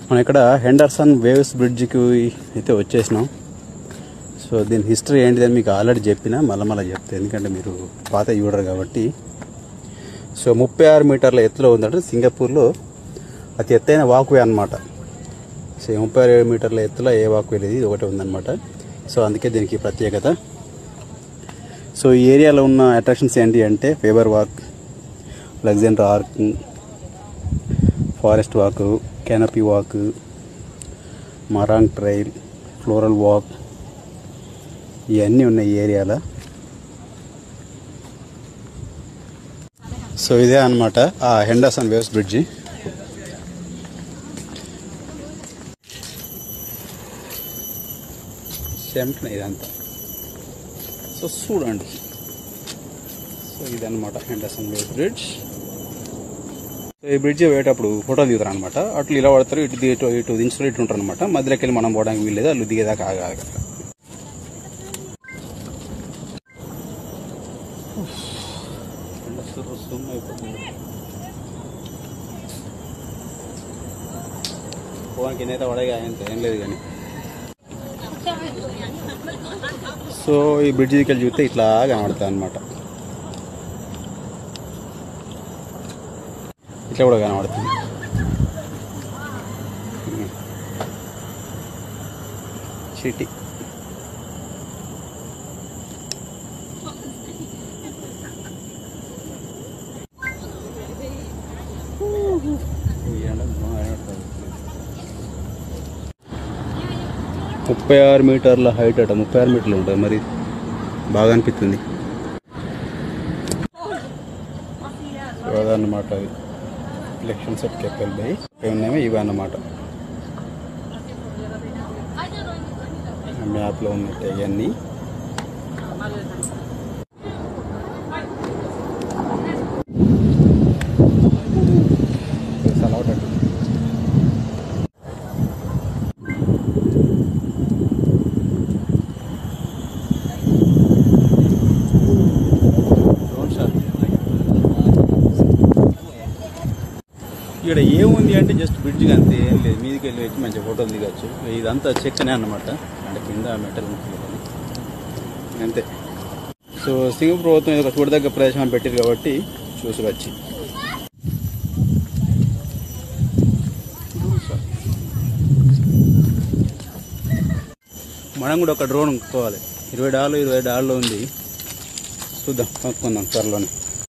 మనం ఇక్కడ Henderson waves బ్రిడ్జ్కి అయితే వచ్చేసినాం. సో దీని హిస్టరీ ఏంటిదని మీకు ఆల్రెడీ చెప్పినా మళ్ళీ చెప్తాను, ఎందుకంటే మీరు పాత చూడరు కాబట్టి. సో 36 మీటర్ల ఎత్తులో ఉందంటే సింగపూర్లో అతి ఎత్తైన వాక్వే అనమాట. సో 36 మీటర్ల ఎత్తులో ఏ వాక్వే లేదు, ఇది ఒకటే ఉందన్నమాట. సో అందుకే దీనికి ప్రత్యేకత. సో ఈ ఏరియాలో ఉన్న అట్రాక్షన్స్ ఏంటి అంటే Faber Walk, Alexandra Arch, Forest Walk, Canopy Walk, Marang Trail, Floral Walk, ఇవన్నీ ఉన్నాయి ఈ ఏరియాలో. సో ఇదే అనమాట ఆ హెండర్సన్ వేవ్స్ బ్రిడ్జి. సెంటర్ ఇదంతా. సో చూడండి, సో ఇదన్నమాట హెండర్సన్ వేవ్స్ బ్రిడ్జ్. సో ఈ బ్రిడ్జ్ పోయేటప్పుడు ఫోటోలు దిగుతారు అనమాట. అట్లు ఇలా పడతారు, ఇటు దించుతారు, ఇటు ఉంటారు అనమాట. మధ్యలోకి వెళ్ళి మనం పోవడానికి వీల్లేదు, అల్లు దిగేదాకా ఆగాలి. పోవడానికి ఎన్నైతే పడగా ఏం లేదు కానీ. సో ఈ బ్రిడ్జ్ దిక్కెళ్ళి చూస్తే ఇట్లా కనబడుతుంది అనమాట, ఇట్లా కూడా కనబడుతుంది. సిటీ ముప్పై 36 మీటర్ల హైట్ అట. 36 మీటర్లు ఉంటుంది, మరి బాగా అనిపిస్తుంది. అదన్నమాట అవి ఎలక్షన్ సెట్ కెపెల్ బై ఉన్నామో ఇవి అన్నమాట. మ్యాప్లో ఉన్నట్టు ఇవన్నీ. ఇక్కడ ఏముంది అంటే జస్ట్ బ్రిడ్జ్కి అంతే, ఏం లేదు. మీదికి వెళ్ళి వచ్చి మంచిగా ఫోటోలు దిగచ్చు. ఇదంతా చెక్కనే అన్నమాట, అంటే కింద మెటల్ అంతే. సో సింగపూర్ ప్రభుత్వం ఇది ఒక చూడదగ్గ ప్రదేశం అని పెట్టారు కాబట్టి చూసుకొచ్చి. మనం కూడా ఒక డ్రోన్ కొనుక్కోవాలి. $20 ఉంది, చూద్దాం, కొనుక్కుందాం త్వరలోనే.